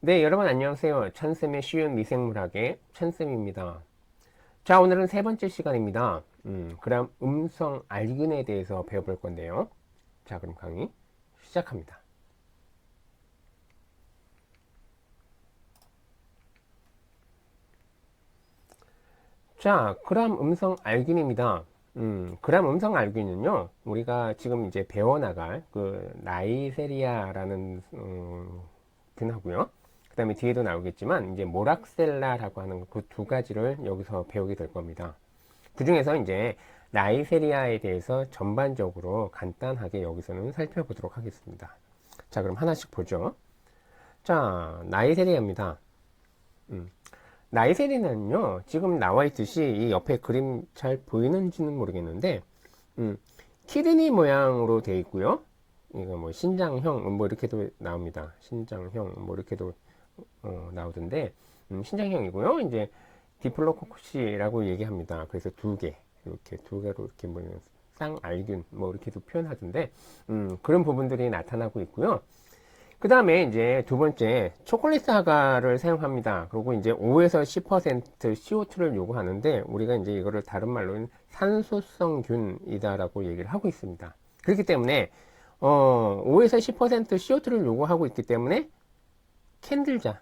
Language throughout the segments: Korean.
네, 여러분 안녕하세요. 찬쌤의 쉬운 미생물학의 찬쌤입니다. 자, 오늘은 세 번째 시간입니다. 그럼 음성 알근에 대해서 배워볼 건데요. 자, 그럼 강의 시작합니다. 자, 그람 음성 알균입니다. 그람 음성 알균은요, 우리가 지금 이제 배워나갈 그 나이세리아라는 균하고요. 그 다음에 뒤에도 나오겠지만 이제 모락셀라라고 하는 그 두 가지를 여기서 배우게 될 겁니다. 그 중에서 이제 나이세리아에 대해서 전반적으로 간단하게 여기서는 살펴보도록 하겠습니다. 자, 그럼 하나씩 보죠. 자, 나이세리아입니다. 나이세리아는요, 지금 나와 있듯이 이 옆에 그림 잘 보이는지는 모르겠는데, 키드니 모양으로 되어 있고요. 이거 뭐 신장형 뭐 이렇게도 나옵니다. 신장형 뭐 이렇게도 나오던데, 신장형이고요. 이제 디플로코쿠시라고 얘기합니다. 그래서 두 개, 이렇게 두 개로 이렇게 뭐 쌍알균 뭐 이렇게도 표현하던데, 그런 부분들이 나타나고 있고요. 그 다음에 이제 두 번째 초콜릿 사과를 사용합니다. 그리고 이제 5에서 10% CO2를 요구하는데 우리가 이제 이거를 다른 말로는 산소성균이다라고 얘기를 하고 있습니다. 그렇기 때문에 5에서 10% CO2를 요구하고 있기 때문에 캔들자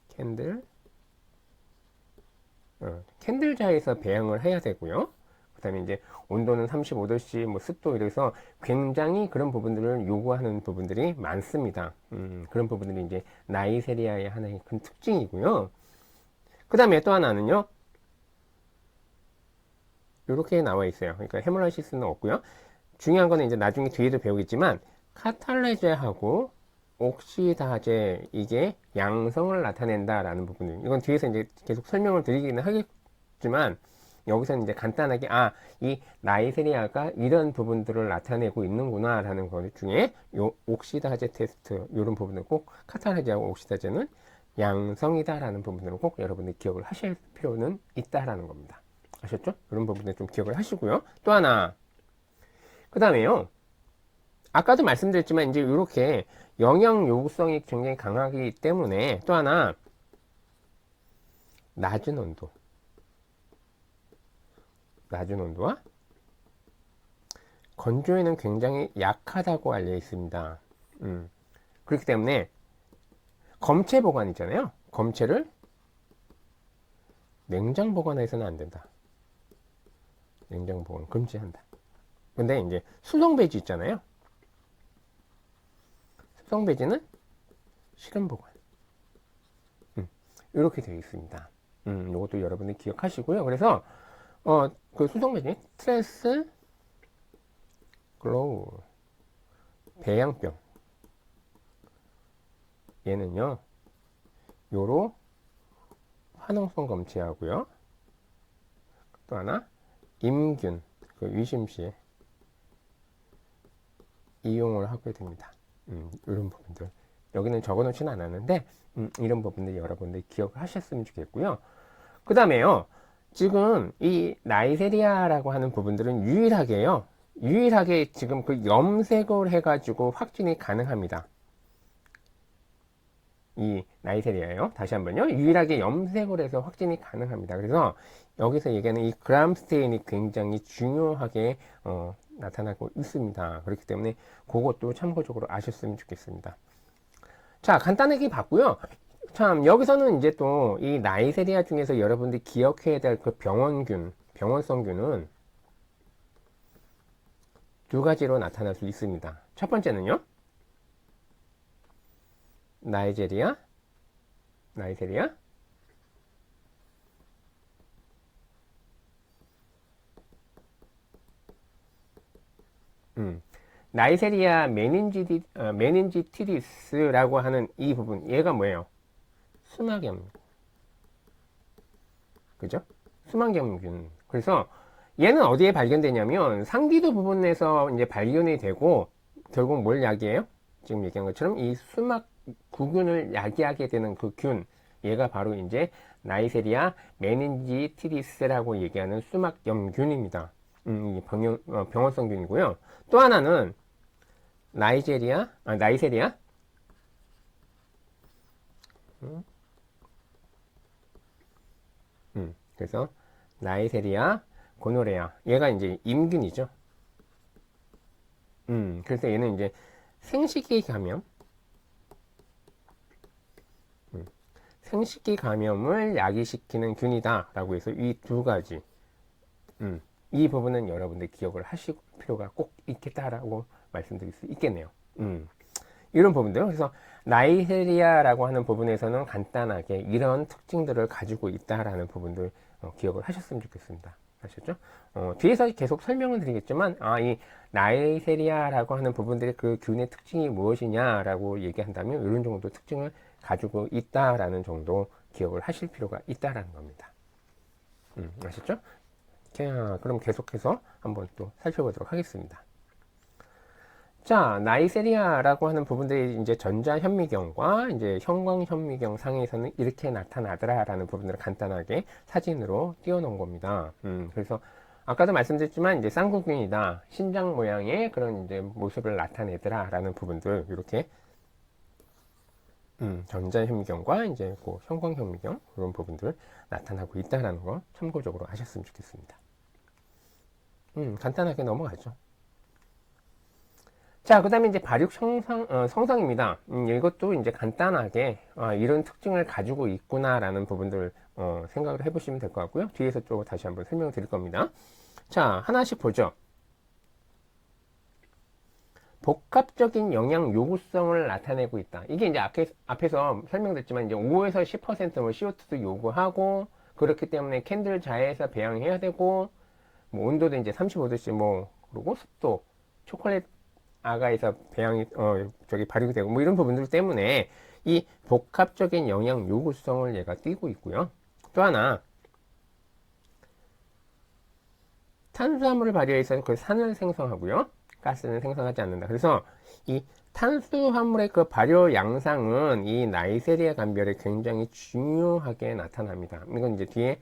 캔들 캔들자에서 배양을 해야 되고요. 그 다음에 이제 온도는 35도씨, 뭐 습도 이래서 굉장히 그런 부분들을 요구하는 부분들이 많습니다. 그런 부분들이 이제 나이세리아의 하나의 큰 특징이고요. 그 다음에 또 하나는요. 이렇게 나와 있어요. 그러니까 헤몰라시스는 없고요. 중요한 거는 이제 나중에 뒤에도 배우겠지만 카탈레제하고 옥시다제 이게 양성을 나타낸다라는 부분들. 이건 뒤에서 이제 계속 설명을 드리기는 하겠지만 여기서는 이제 간단하게 이 나이세리아가 이런 부분들을 나타내고 있는구나 라는 것 중에 요 옥시다제 테스트 이런 부분을 꼭 카탈레제하고 옥시다제는 양성이다 라는 부분들을 꼭 여러분들 기억을 하실 필요는 있다라는 겁니다. 아셨죠? 이런 부분들 좀 기억을 하시고요. 또 하나 그 다음에요. 아까도 말씀드렸지만 이제 이렇게 영양 요구성이 굉장히 강하기 때문에 또 하나 낮은 온도와 건조에는 굉장히 약하다고 알려 있습니다. 그렇기 때문에 검체 보관 있잖아요. 검체를 냉장 보관해서는 안 된다. 냉장 보관 금지한다. 근데 이제 수성 배지 있잖아요. 수성 배지는 실온 보관. 이렇게 되어 있습니다. 이것도 여러분들 기억하시고요. 그래서 그 수성 배지 스트레스 글로우 배양병 얘는요 요로 화농성 검체하고요 또 하나 임균 그 위심 시에 이용을 하게 됩니다. 이런 부분들 여기는 적어놓지는 않았는데 이런 부분들 여러분들 기억하셨으면 좋겠고요. 그 다음에요 지금 이 나이세리아라고 하는 부분들은 유일하게 지금 그 염색을 해가지고 확진이 가능합니다. 이 나이세리아요. 다시 한번요. 유일하게 염색을 해서 확진이 가능합니다. 그래서 여기서 얘기하는 이 그람스테인이 굉장히 중요하게 나타나고 있습니다. 그렇기 때문에 그것도 참고적으로 아셨으면 좋겠습니다. 자, 간단하게 봤고요. 참 여기서는 이제 또 이 나이세리아 중에서 여러분들이 기억해야 될 그 병원성균은 두 가지로 나타날 수 있습니다. 첫 번째는요. 나이세리아 나이세리아 메닌지티디스라고 하는 이 부분 얘가 뭐예요? 수막염 그죠? 수막염균 그래서 얘는 어디에 발견되냐면 상기도 부분에서 이제 발견이 되고 결국 뭘 야기해요? 지금 얘기한 것처럼 이 수막 구균을 야기하게 되는 그 균 얘가 바로 이제 나이세리아 메닌지티디스라고 얘기하는 수막염균입니다. 병원성균이고요. 또 하나는 나이세리아 그래서 나이세리아 고노레아 얘가 이제 임균이죠. 그래서 얘는 이제 생식기 감염, 생식기 감염을 야기시키는 균이다라고 해서 이 두 가지, 이 부분은 여러분들 기억을 하실 필요가 꼭 있겠다라고 말씀드릴 수 있겠네요. 이런 부분들. 그래서 나이세리아라고 하는 부분에서는 간단하게 이런 특징들을 가지고 있다라는 부분들 기억을 하셨으면 좋겠습니다. 아셨죠? 뒤에서 계속 설명을 드리겠지만, 이 나이세리아라고 하는 부분들의 그 균의 특징이 무엇이냐라고 얘기한다면, 이런 정도 특징을 가지고 있다라는 정도 기억을 하실 필요가 있다라는 겁니다. 아셨죠? 자, 그럼 계속해서 한번 또 살펴보도록 하겠습니다. 자, 나이세리아라고 하는 부분들이 이제 전자현미경과 이제 형광현미경 상에서는 이렇게 나타나더라라는 부분들을 간단하게 사진으로 띄워놓은 겁니다. 그래서 아까도 말씀드렸지만 이제 쌍구균이다, 신장 모양의 그런 이제 모습을 나타내더라라는 부분들 이렇게 전자현미경과 이제 그 형광현미경 그런 부분들 나타나고 있다라는 거 참고적으로 하셨으면 좋겠습니다. 간단하게 넘어가죠. 자, 그 다음에 이제 발육 성상입니다. 이것도 이제 간단하게 이런 특징을 가지고 있구나라는 부분들 생각을 해보시면 될 것 같고요. 뒤에서 또 다시 한번 설명을 드릴 겁니다. 자, 하나씩 보죠. 복합적인 영양 요구성을 나타내고 있다. 이게 이제 앞에서 설명드렸지만 이제 5에서 10%뭐 CO2도 요구하고 그렇기 때문에 캔들 자에서 배양해야 되고 뭐 온도도 이제 35도씨 뭐 그리고 습도 초콜릿 아가에서 배양이 발육이 되고 뭐 이런 부분들 때문에 이 복합적인 영양 요구성을 얘가 띠고 있고요. 또 하나 탄수화물을 발효해서 그 산을 생성하고요. 가스는 생성하지 않는다. 그래서 이 탄수화물의 그 발효 양상은 이 나이세리아 감별에 굉장히 중요하게 나타납니다. 이건 이제 뒤에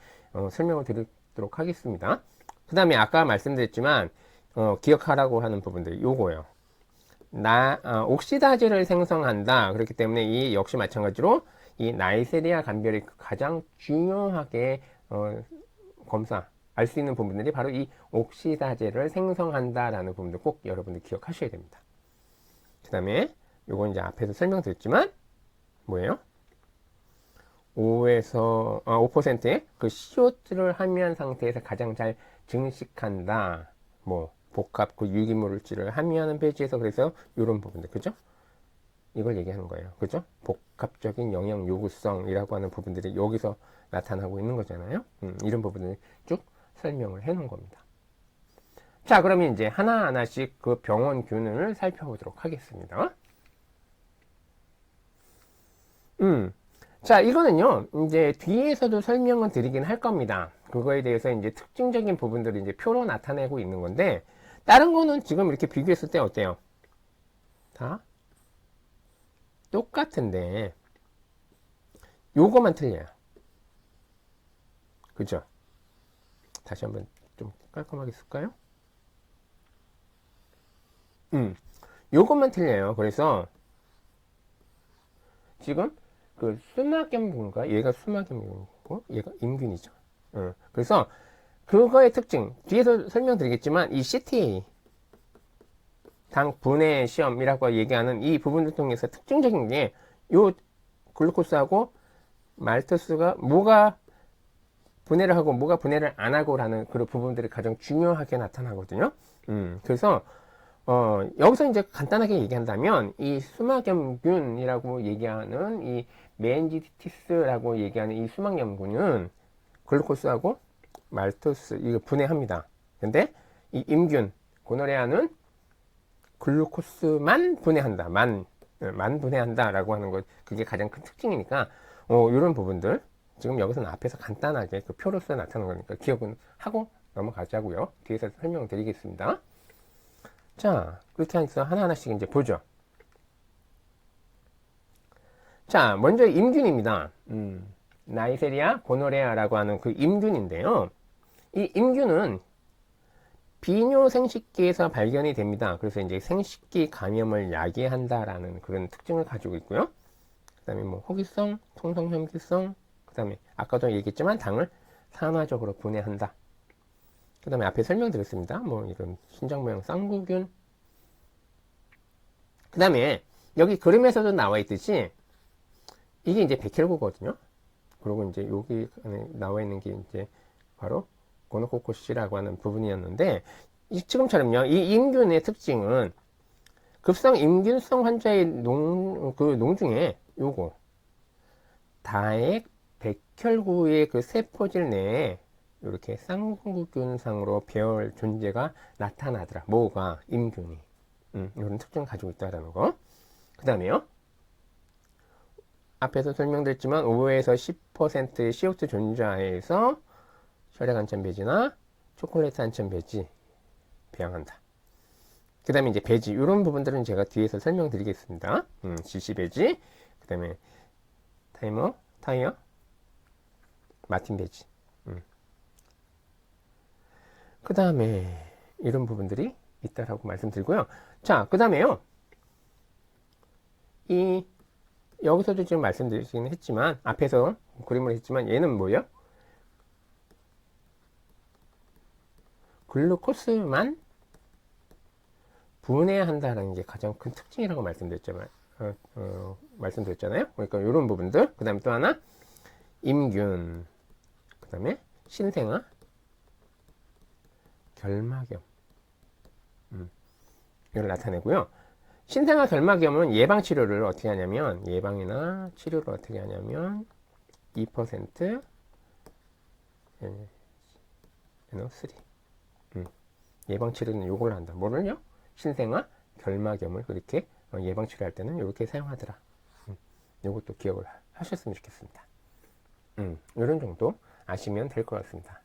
설명을 드리도록 하겠습니다. 그 다음에 아까 말씀드렸지만 기억하라고 하는 부분들 요거예요. 옥시다즈를 생성한다. 그렇기 때문에 이 역시 마찬가지로 이 나이세리아 감별이 가장 중요하게 알 수 있는 부분들이 바로 이 옥시다제를 생성한다라는 부분들 꼭 여러분들 기억하셔야 됩니다. 그 다음에 요건 이제 앞에서 설명드렸지만 뭐예요? 5%의 그 CO2를 함유한 상태에서 가장 잘 증식한다. 뭐 복합 그 유기물질을 함유하는 페이지에서 그래서 이런 부분들 그죠? 이걸 얘기하는 거예요. 그죠? 복합적인 영양 요구성이라고 하는 부분들이 여기서 나타나고 있는 거잖아요. 이런 부분을 쭉 설명을 해 놓은 겁니다. 자, 그러면 이제 하나하나씩 그 병원균을 살펴보도록 하겠습니다. 자, 이거는요, 이제 뒤에서도 설명을 드리긴 할 겁니다. 그거에 대해서 이제 특징적인 부분들을 이제 표로 나타내고 있는 건데, 다른 거는 지금 이렇게 비교했을 때 어때요? 다 똑같은데, 요거만 틀려요. 그죠? 다시 한번 좀 깔끔하게 쓸까요? 요것만 틀려요. 그래서 지금 그 수막염균과 얘가 수막염균이고 얘가 임균이죠. 그래서 그거의 특징 뒤에서 설명드리겠지만 이 CTA 당 분해 시험이라고 얘기하는 이 부분을 통해서 특징적인 게 요 글루코스하고 말토스가 뭐가 분해를 하고 뭐가 분해를 안 하고라는 그런 부분들이 가장 중요하게 나타나거든요. 그래서 여기서 이제 간단하게 얘기한다면 이 수막염균이라고 얘기하는 이 메닌지티스라고 얘기하는 이 수막염균은 글루코스하고 말토스 이거 분해합니다. 근데 이 임균 고노레아는 글루코스만 분해한다. 만 분해한다라고 하는 것 그게 가장 큰 특징이니까 이런 부분들 지금 여기서는 앞에서 간단하게 그 표로서 나타나는 거니까 기억은 하고 넘어가자고요. 뒤에서 설명드리겠습니다. 자, 그렇게 해서 하나하나씩 이제 보죠. 자, 먼저 임균입니다. 나이세리아 고노레아라고 하는 그 임균인데요. 이 임균은 비뇨 생식기에서 발견이 됩니다. 그래서 이제 생식기 감염을 야기한다라는 그런 특징을 가지고 있고요. 다음에 뭐 호기성, 통성 혐기성, 그 다음에 아까도 얘기했지만 당을 산화적으로 분해한다. 그 다음에 앞에 설명드렸습니다. 뭐 이런 신장 모양 쌍구균. 그 다음에 여기 그림에서도 나와 있듯이 이게 이제 백혈구거든요. 그리고 이제 여기 안에 나와 있는 게 이제 바로 고노코코시라고 하는 부분이었는데 지금처럼요. 이 임균의 특징은 급성 임균성 환자의 농 중에 요거 다액 백혈구의 그 세포질 내에 이렇게 쌍구균상으로 배열 존재가 나타나더라. 뭐가? 임균이. 이런 특징을 가지고 있다라는 거. 그 다음에요. 앞에서 설명드렸지만 5에서 10%의 CO2 존재하에서 혈액 안천 배지나 초콜릿 안천 배지 배양한다. 그 다음에 이제 배지 이런 부분들은 제가 뒤에서 설명드리겠습니다. CC 배지, 그 다음에 타이어, 마틴 배지. 그 다음에 이런 부분들이 있다라고 말씀드리고요. 자, 그 다음에요. 여기서도 지금 말씀드리긴 했지만 앞에서 그림을 했지만 얘는 뭐예요? 글루코스만 분해한다는 게 가장 큰 특징이라고 말씀드렸잖아요. 그러니까 이런 부분들. 그 다음에 또 하나 임균, 그 다음에 신생아, 결막염 이걸 나타내고요. 신생아 결막염은 예방 치료를 어떻게 하냐면 2% NO3 예방 치료는 요걸 한다. 뭐를요? 신생아 결막염을 그렇게 예방 치료할 때는 이렇게 사용하더라. 요것도 기억을 하셨으면 좋겠습니다. 이런 정도 아시면 될 것 같습니다.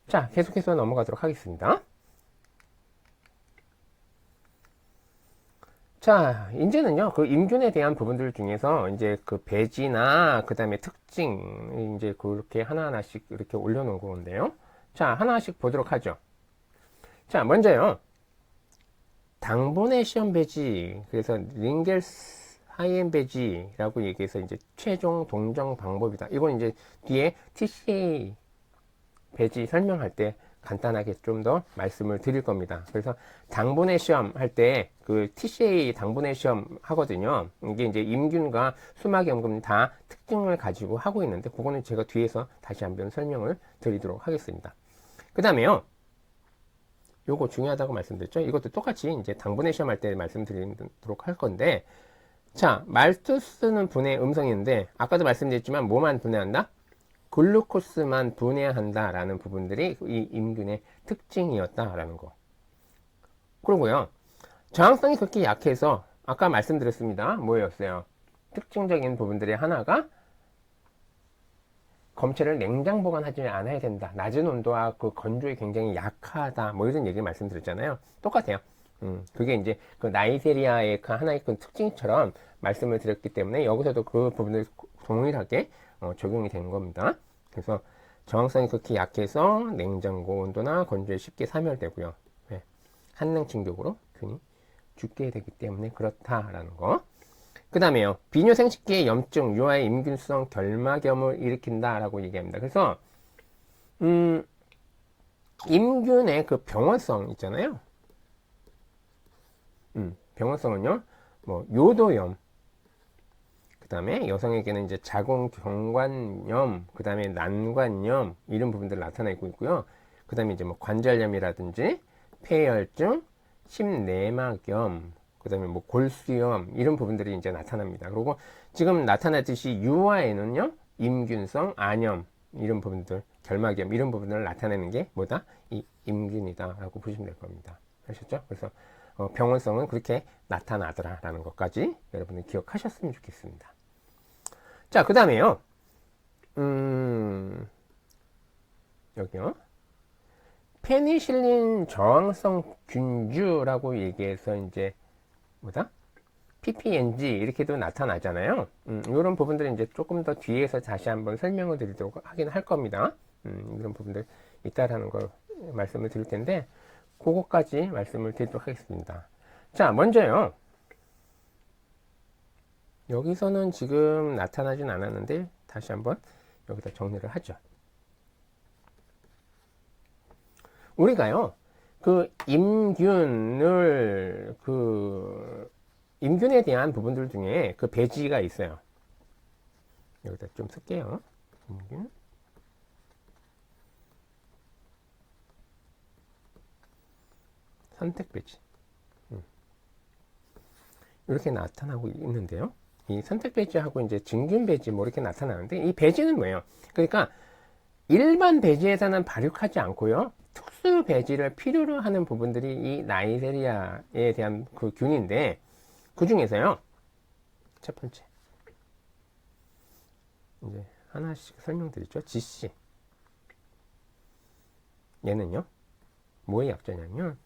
자, 계속해서 넘어가도록 하겠습니다. 자, 이제는요, 그 임균에 대한 부분들 중에서 이제 그 배지나 그 다음에 특징, 이제 그렇게 하나하나씩 이렇게 올려놓은 건데요. 자, 하나씩 보도록 하죠. 자, 먼저요, 당분의 시험 배지, 그래서 링겔스 하이엔 배지라고 얘기해서 이제 최종 동정 방법이다. 이건 이제 뒤에 TCA 배지 설명할 때 간단하게 좀 더 말씀을 드릴 겁니다. 그래서 당분의 시험 할 때 그 TCA 당분의 시험 하거든요. 이게 이제 임균과 수막염금 다 특징을 가지고 하고 있는데 그거는 제가 뒤에서 다시 한번 설명을 드리도록 하겠습니다. 그 다음에요. 요거 중요하다고 말씀드렸죠. 이것도 똑같이 이제 당분의 시험 할 때 말씀드리도록 할 건데 자, 말투스는 분해 음성인데 아까도 말씀드렸지만 뭐만 분해한다? 글루코스만 분해한다라는 부분들이 이 임균의 특징이었다라는 거. 그러고요. 저항성이 그렇게 약해서 아까 말씀드렸습니다. 뭐였어요? 특징적인 부분들의 하나가 검체를 냉장 보관하지 않아야 된다. 낮은 온도와 그 건조에 굉장히 약하다. 뭐 이런 얘기를 말씀드렸잖아요. 똑같아요. 그게 이제 그 나이세리아의 그 하나의 그 특징처럼 말씀을 드렸기 때문에 여기서도 그 부분을 동일하게 적용이 되는 겁니다. 그래서 저항성이 극히 약해서 냉장고 온도나 건조에 쉽게 사멸되고요. 네. 한능 충격으로 균이 죽게 되기 때문에 그렇다라는 거. 그 다음에요. 비뇨 생식기의 염증, 유아의 임균성 결막염을 일으킨다라고 얘기합니다. 그래서 임균의 그 병원성 있잖아요. 병원성은요. 뭐 요도염, 그 다음에 여성에게는 이제 자궁경관염, 그 다음에 난관염 이런 부분들 나타나고 있고요. 그 다음에 이제 뭐 관절염이라든지 폐혈증, 심내막염, 그 다음에 뭐 골수염 이런 부분들이 이제 나타납니다. 그리고 지금 나타나듯이 유아에는요 임균성 안염 이런 부분들, 결막염 이런 부분을 나타내는 게 뭐다? 이 임균이다라고 보시면 될 겁니다. 아셨죠? 그래서 병원성은 그렇게 나타나더라라는 것까지 여러분들 기억하셨으면 좋겠습니다. 자, 그 다음에요. 여기요. 페니실린 저항성 균주라고 얘기해서 이제 뭐다? PPNG 이렇게도 나타나잖아요. 이런 부분들은 이제 조금 더 뒤에서 다시 한번 설명을 드리도록 하긴 할 겁니다. 이런 부분들 있다라는 걸 말씀을 드릴 텐데 그거까지 말씀을 드리도록 하겠습니다. 자, 먼저요. 여기서는 지금 나타나진 않았는데 다시 한번 여기다 정리를 하죠. 우리가요, 임균에 대한 부분들 중에 그 배지가 있어요. 여기다 좀 쓸게요. 임균. 선택 배지. 이렇게 나타나고 있는데요. 이 선택 배지하고 이제 증균 배지 뭐 이렇게 나타나는데, 이 배지는 뭐예요? 그러니까 일반 배지에서는 발육하지 않고요, 특수 배지를 필요로 하는 부분들이 이 나이세리아에 대한 그 균인데, 그 중에서요, 첫 번째 이제 하나씩 설명드리죠. GC. 얘는요, 뭐의 약자냐면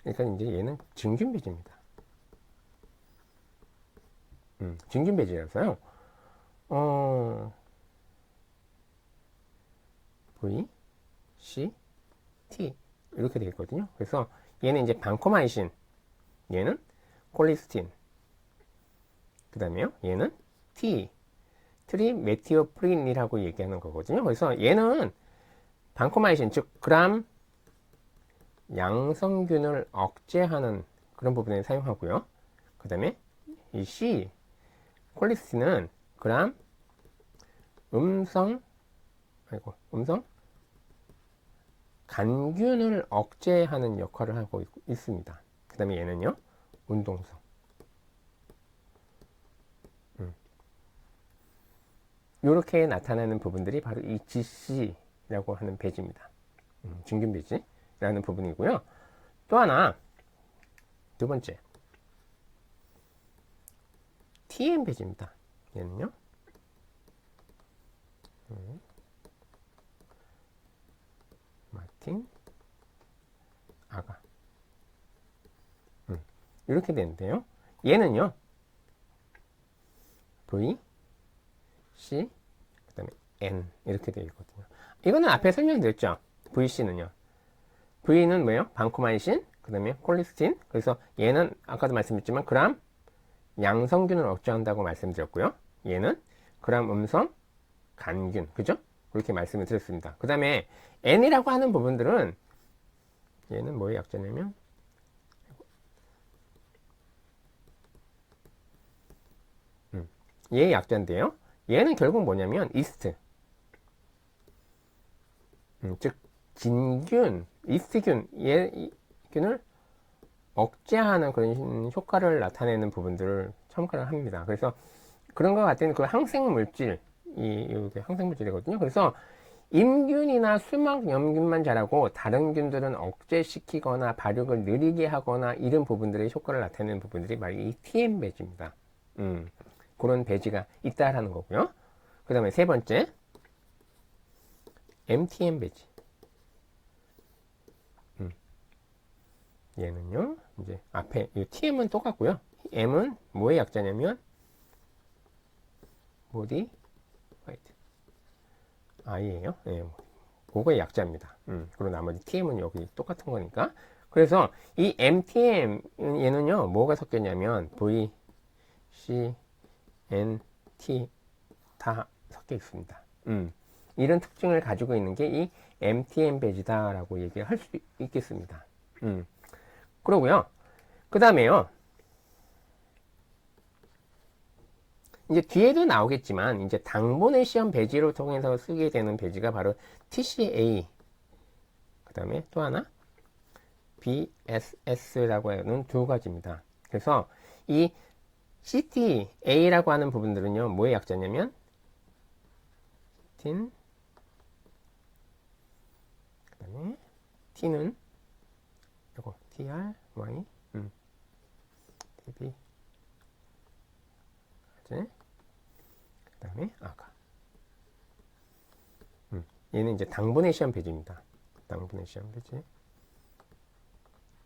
그러니까 이제 얘는 증균 배지입니다. 증균 배지라서요. V, C, T 이렇게 되어 있거든요. 그래서 얘는 이제 방코마이신, 얘는 콜리스틴, 그 다음에요, 얘는 T, 트리메티오프린이라고 얘기하는 거거든요. 그래서 얘는 방코마이신, 즉 그람 양성균을 억제하는 그런 부분에 사용하고요. 그 다음에 이 C, 콜리스틴은 그람 음성 간균을 억제하는 역할을 하고 있습니다. 그 다음에 얘는요, 운동성. 이렇게 나타나는 부분들이 바로 이 GC라고 하는 배지입니다. 증균 배지라는 부분이고요. 또 하나, 두 번째, TM 배지입니다. 얘는요, 마틴 아가. 이렇게 되는데요. 얘는요, V, C, 그 다음에 N 이렇게 되어 있거든요. 이거는 앞에 설명드렸죠. VC는요, V는 뭐예요? 방코마이신, 그 다음에 콜리스틴. 그래서 얘는 아까도 말씀드렸지만 그람 양성균을 억제한다고 말씀드렸고요. 얘는 그람 음성 간균, 그죠? 그렇게 말씀을 드렸습니다. 그 다음에 N이라고 하는 부분들은 얘는 뭐의 약자냐면 얘의 약자인데요. 얘는 결국 뭐냐면 이스트, 즉 진균, 이스트균, 얘균을 억제하는 그런 효과를 나타내는 부분들을 첨가를 합니다. 그래서 그런 것 같은 그 항생물질, 이게 항생물질이거든요. 그래서 임균이나 수막염균만 자라고 다른 균들은 억제시키거나 발육을 느리게 하거나 이런 부분들의 효과를 나타내는 부분들이 바로 이 TM 배지입니다. 그런 배지가 있다라는 거고요. 그 다음에 세 번째, MTM 배지. 얘는요, 이제 앞에 이 TM은 똑같고요. M은 뭐의 약자냐면 모디 화이트 I예요. 네, 그거의 약자입니다. 그리고 나머지 TM은 여기 똑같은 거니까. 그래서 이 MTM 얘는요, 뭐가 섞였냐면 V, C, N, T 다 섞여 있습니다. 이런 특징을 가지고 있는 게 이 MTM 배지다라고 얘기를 할 수 있겠습니다. 그러고요. 그 다음에요, 이제 뒤에도 나오겠지만 이제 당분의 시험 배지로 통해서 쓰게 되는 배지가 바로 TCA, 그 다음에 또 하나 BSS라고 하는 두 가지입니다. 그래서 이 CTA라고 하는 부분들은요, 뭐의 약자냐면 틴, 그 다음에 T는 이거 TR, Y, TB, 그 다음에 아가. 얘는 이제 당분의 시험 배지입니다. 당분의 시험 배지.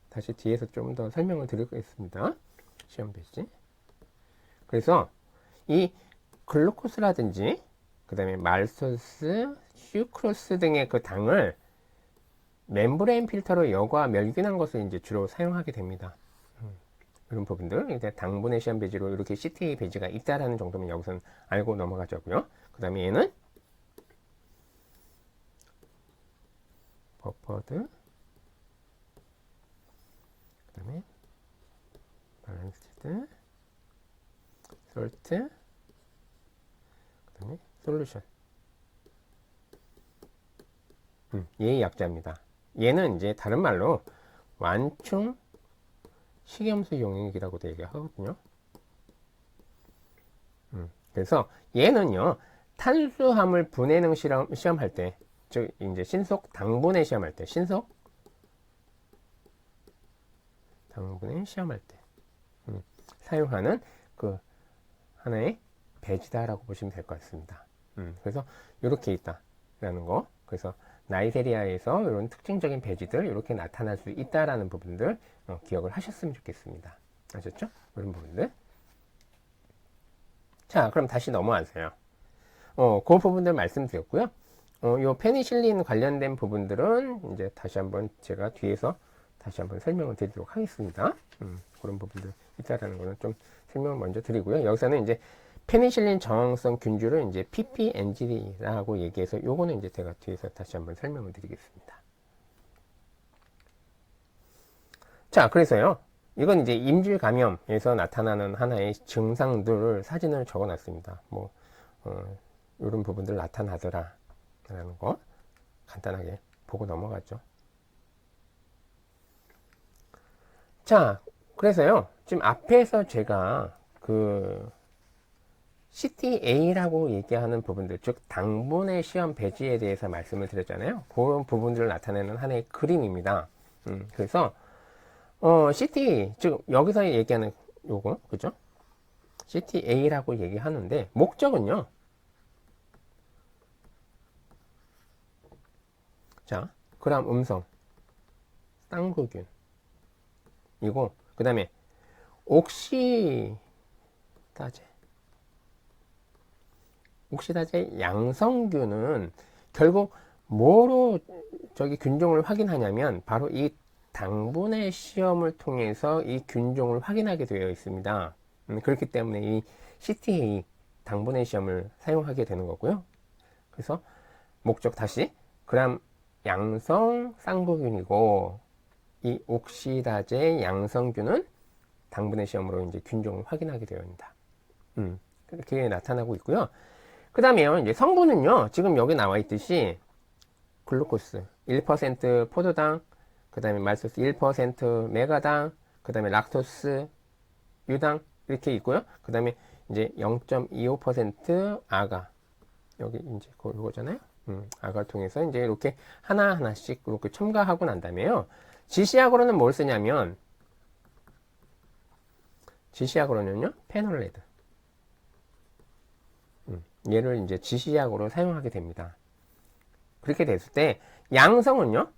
다시 뒤에서 좀 더 설명을 드리겠습니다. 시험 배지. 그래서 이 글루코스라든지 그 다음에 말소스, 슈크로스 등의 그 당을 멤브레인 필터로 여과 멸균한 것을 이제 주로 사용하게 됩니다. 이런 부분들, 이제 당분의 시험 배지로 이렇게 CTA 배지가 있다라는 정도면 여기서는 알고 넘어가자고요. 그 다음에 얘는 버퍼드, 그 다음에 밸런스드, 솔트, 그 다음에 솔루션. 얘의 약자입니다. 얘는 이제 다른 말로 완충 식염수 용액이라고도 얘기하거든요. 그래서 얘는요, 탄수화물 분해능 시험할 때, 즉 이제 신속 당분해 시험할 때, 신속 당분해 시험할 때 사용하는 그 하나의 배지다라고 보시면 될 것 같습니다. 그래서 이렇게 있다라는 거. 그래서 나이세리아에서 이런 특징적인 배지들 이렇게 나타날 수 있다라는 부분들 기억을 하셨으면 좋겠습니다. 아셨죠? 이런 부분들. 자, 그럼 다시 넘어가세요. 그 부분들 말씀드렸고요. 요 페니실린 관련된 부분들은 이제 다시 한번 제가 뒤에서 다시 한번 설명을 드리도록 하겠습니다. 그런 부분들 있다라는 거는 좀 설명을 먼저 드리고요. 여기서는 이제 페니실린 저항성 균주를 이제 PPNG라고 얘기해서 요거는 이제 제가 뒤에서 다시 한번 설명을 드리겠습니다. 자, 그래서요. 이건 이제 임질 감염에서 나타나는 하나의 증상들을 사진을 적어 놨습니다. 뭐, 이런 부분들 나타나더라. 라는 거 간단하게 보고 넘어가죠. 자, 그래서요. 지금 앞에서 제가 그 CTA라고 얘기하는 부분들, 즉 당분의 시험 배지에 대해서 말씀을 드렸잖아요. 그런 부분들을 나타내는 하나의 그림입니다. 그래서 CTA, 즉 여기서 얘기하는 요거, 그죠? CTA라고 얘기하는데 목적은요. 자, 그람 음성, 쌍구균, 이고 그 다음에 옥시다제 양성균은 결국 뭐로 저기 균종을 확인하냐면 바로 이 당분의 시험을 통해서 이 균종을 확인하게 되어 있습니다. 그렇기 때문에 이 CTA 당분의 시험을 사용하게 되는 거고요. 그래서 목적 다시 그람 양성 쌍구균이고 이 옥시다제 양성균은 당분의 시험으로 이제 균종을 확인하게 되어있다. 그렇게 나타나고 있고요. 그 다음에요, 이제 성분은요, 지금 여기 나와 있듯이 글루코스 1% 포도당, 그 다음에 말소스 1% 메가당, 그 다음에 락토스 유당 이렇게 있고요. 그 다음에 이제 0.25% 아가 여기 이제 그거잖아요. 아가를 통해서 이제 이렇게 하나하나씩 이렇게 첨가하고 난 다음에요. 지시약으로는 뭘 쓰냐면 지시약으로는요 페놀레드 얘를 이제 지시약으로 사용하게 됩니다. 그렇게 됐을 때 양성은요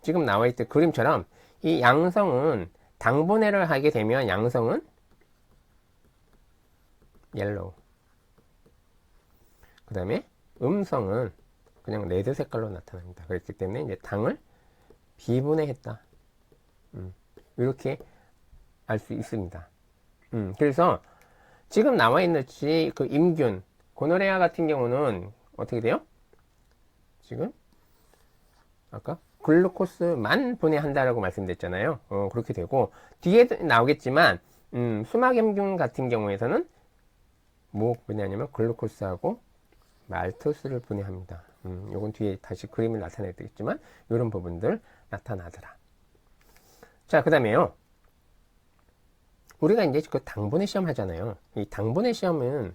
지금 나와 있던 그림처럼 이 양성은 당분해를 하게 되면 양성은 옐로우, 그 다음에 음성은 그냥 레드 색깔로 나타납니다. 그렇기 때문에 이제 당을 비분해했다. 이렇게 알 수 있습니다. 그래서 지금 나와 있는 그 임균, 고노레아 같은 경우는 어떻게 돼요? 지금 아까 글루코스만 분해한다라고 말씀드렸잖아요. 그렇게 되고 뒤에 나오겠지만 수막염균 같은 경우에서는 뭐 분해하냐면 글루코스하고 말토스를 분해합니다. 요건 뒤에 다시 그림을 나타내야 되겠지만 이런 부분들 나타나더라. 자, 그 다음에요. 우리가 이제 그 당분의 시험 하잖아요. 이 당분의 시험은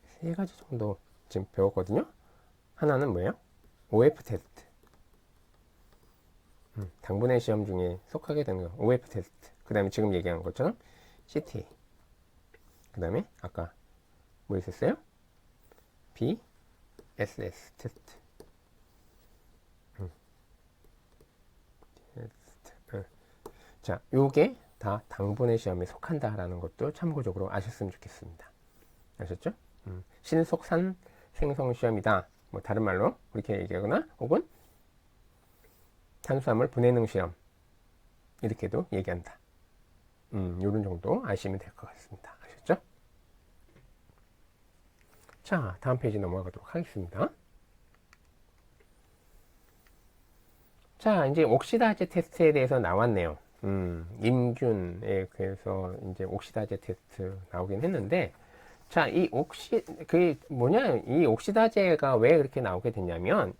세 가지 정도 지금 배웠거든요. 하나는 뭐예요? OF 테스트. 당분의 시험 중에 속하게 되는 거. OF 테스트. 그 다음에 지금 얘기한 것처럼 CTA. 그 다음에 아까 뭐 있었어요? BSS 테스트. 자, 요게 다 당분의 시험에 속한다라는 것도 참고적으로 아셨으면 좋겠습니다. 아셨죠? 신속산 생성 시험이다. 뭐 다른 말로 그렇게 얘기하거나 혹은 탄수화물 분해능 시험 이렇게도 얘기한다. 요런 정도 아시면 될 것 같습니다. 아셨죠? 자, 다음 페이지 넘어가도록 하겠습니다. 자, 이제 옥시다제 테스트에 대해서 나왔네요. 임균에 대해서 이제 옥시다제 테스트 나오긴 했는데, 자, 이 옥시다제가 왜 그렇게 나오게 됐냐면,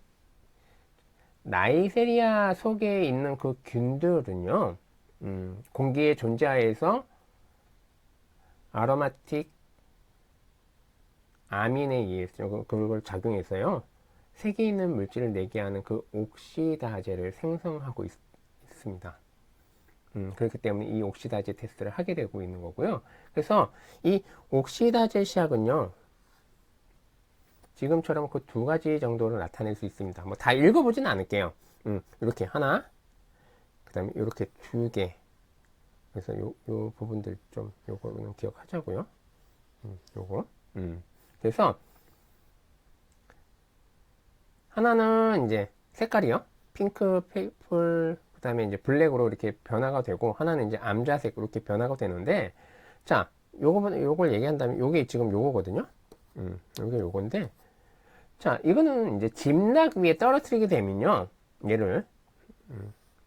나이세리아 속에 있는 그 균들은요, 공기에 존재하여서 아로마틱 아민에 의해서 그걸 작용해서요, 색이 있는 물질을 내게 하는 그 옥시다제를 생성하고 있습니다. 그렇기 때문에 이 옥시다제 테스트를 하게 되고 있는 거고요. 그래서 이 옥시다제 시약은요, 지금처럼 그 두 가지 정도로 나타낼 수 있습니다. 뭐 다 읽어보진 않을게요. 이렇게 하나, 그 다음에 이렇게 두 개. 그래서 요 부분들 좀, 요거는 기억하자고요. 요거. 그래서 하나는 이제 색깔이요. 핑크, 페이플, 그 다음에 이제 블랙으로 이렇게 변화가 되고, 하나는 이제 암자색 이렇게 변화가 되는데, 자, 요걸 얘기한다면, 요게 지금 요거거든요. 요게 요건데, 자, 이거는 이제 집락 위에 떨어뜨리게 되면요. 얘를,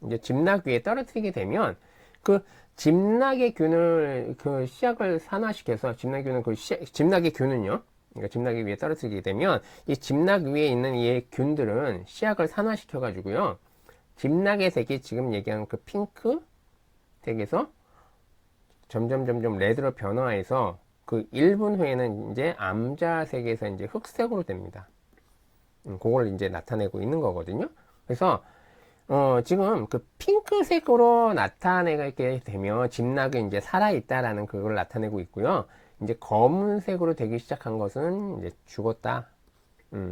이제 집락 위에 떨어뜨리게 되면, 그 집락의 균을, 그 씨약을 산화시켜서, 집락의 균은요. 그러니까 집락 위에 떨어뜨리게 되면, 이 집락 위에 있는 이 균들은 씨약을 산화시켜 가지고요. 집락의 색이 지금 얘기한 그 핑크 색에서 점점 레드로 변화해서 그 1분 후에는 이제 암자색에서 이제 흑색으로 됩니다. 그걸 이제 나타내고 있는 거거든요. 그래서 지금 그 핑크색으로 나타내게 되면 집락이 이제 살아있다라는 그걸 나타내고 있고요. 이제 검은색으로 되기 시작한 것은 이제 죽었다,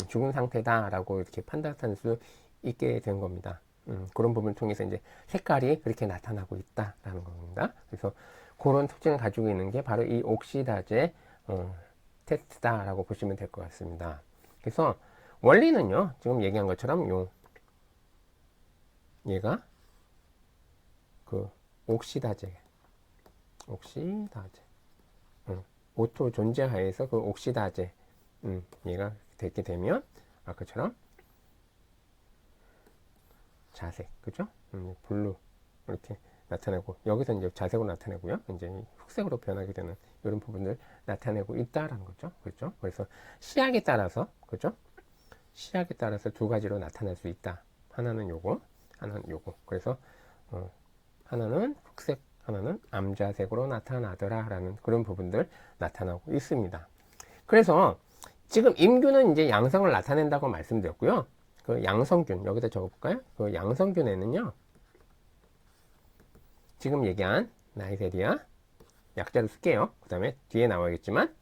죽은 상태다라고 이렇게 판단할 수 있게 된 겁니다. 그런 부분을 통해서 이제 색깔이 그렇게 나타나고 있다라는 겁니다. 그래서 그런 특징을 가지고 있는 게 바로 이 옥시다제 테스트다라고 보시면 될 것 같습니다. 그래서 원리는요, 지금 얘기한 것처럼 얘가 그 옥시다제, 오토 존재하에서 그 옥시다제, 얘가 되게 되면 아까처럼 자색, 그죠? 블루 이렇게 나타내고, 여기서 이제 자색으로 나타내고요. 이제 흑색으로 변하게 되는 이런 부분을 나타내고 있다라는 거죠. 그렇죠? 그래서 시약에 따라서, 그죠? 시약에 따라서 두 가지로 나타날 수 있다. 하나는 요거, 하나는 요거. 그래서 하나는 흑색, 하나는 암자색으로 나타나더라라는 그런 부분들 나타나고 있습니다. 그래서 지금 임균은 이제 양성을 나타낸다고 말씀드렸고요. 그 양성균 여기다 적어볼까요? 그 양성균에는요, 지금 얘기한 나이세리아 약자를 쓸게요. 그 다음에 뒤에 나와야겠지만,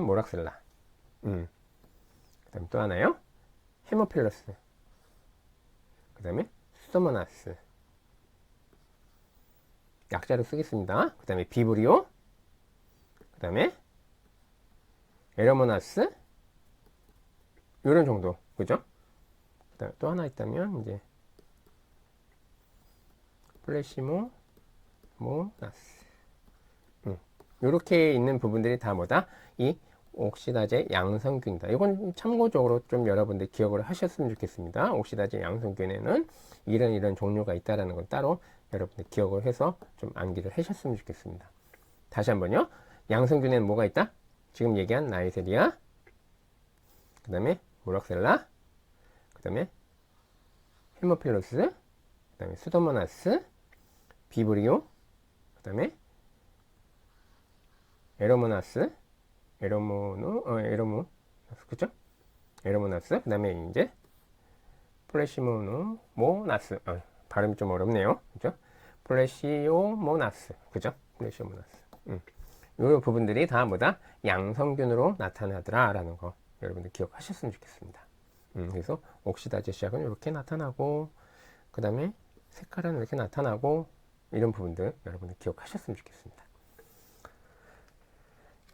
모락셀라. 그 다음 또 하나요, 헤모필러스. 그 다음에 수도모나스. 약자로 쓰겠습니다. 그 다음에 비브리오. 그 다음에 에러모나스. 요런 정도. 그죠? 그 다음에 또 하나 있다면, 이제, 플래시모, 모나스. 요렇게 있는 부분들이 다 뭐다? 이 옥시다제 양성균이다. 이건 참고적으로 좀 여러분들 기억을 하셨으면 좋겠습니다. 옥시다제 양성균에는 이런 종류가 있다라는 건 따로 여러분들 기억을 해서 좀 암기를 하셨으면 좋겠습니다. 다시 한번요. 양성균에는 뭐가 있다? 지금 얘기한 나이세리아, 그 다음에 모락셀라, 그 다음에 헤모필로스, 그 다음에 수도모나스, 비브리오, 그 다음에 에러모나스, 그쵸? 에러모나스, 그 다음에 이제 플래시모나스, 발음이 좀 어렵네요. 그죠? 플래시오모나스, 그죠? 플래시오모나스. 이런 부분들이 다 뭐다? 양성균으로 나타나더라라는 거 여러분들 기억하셨으면 좋겠습니다. 그래서 옥시다제 시약은 이렇게 나타나고, 그 다음에 색깔은 이렇게 나타나고, 이런 부분들 여러분들 기억하셨으면 좋겠습니다.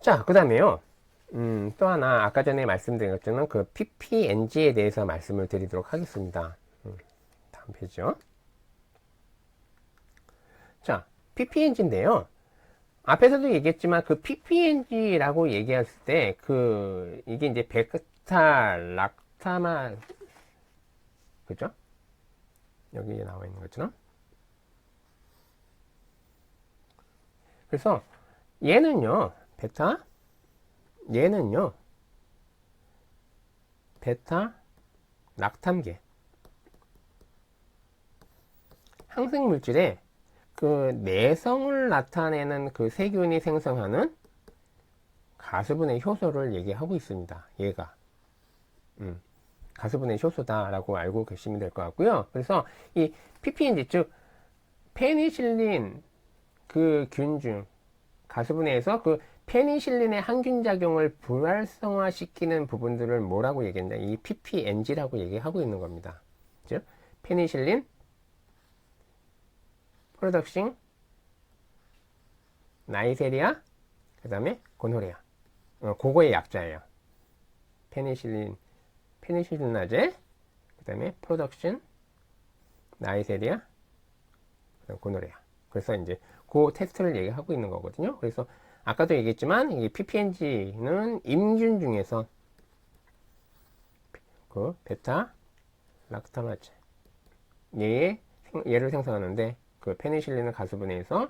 자, 그 다음에요. 또 하나 아까 전에 말씀드린 것처럼 그 PPNG에 대해서 말씀을 드리도록 하겠습니다. 다음 페이지요. 자, PPNG인데요. 앞에서도 얘기했지만 그 PPNG라고 얘기했을 때 그 이게 이제 베타 락타마 그죠? 여기 나와 있는 것처럼. 그래서 얘는요. 얘는요. 베타 락탐계 항생 물질에 그 내성을 나타내는 그 세균이 생성하는 가수분해 효소를 얘기하고 있습니다. 얘가 가수분해 효소다라고 알고 계시면 될 것 같고요. 그래서 이 PPNG 즉 페니실린 그 균 중 가수분해에서 그 페니실린의 항균 작용을 불활성화시키는 부분들을 뭐라고 얘기했냐? 이 PPNG라고 얘기하고 있는 겁니다. 즉 페니실린 프로덕싱 나이세리아 그 다음에 고노레아 그거의 약자예요. 페니실린나제 그 다음에 프로덕션 나이세리아 고노레아. 그래서 이제 그 테스트를 얘기하고 있는 거거든요. 그래서 아까도 얘기했지만 이 PPNG는 임균 중에서 그 베타 락타마제 얘를 생성하는데 그 페니실린을 가수분해해서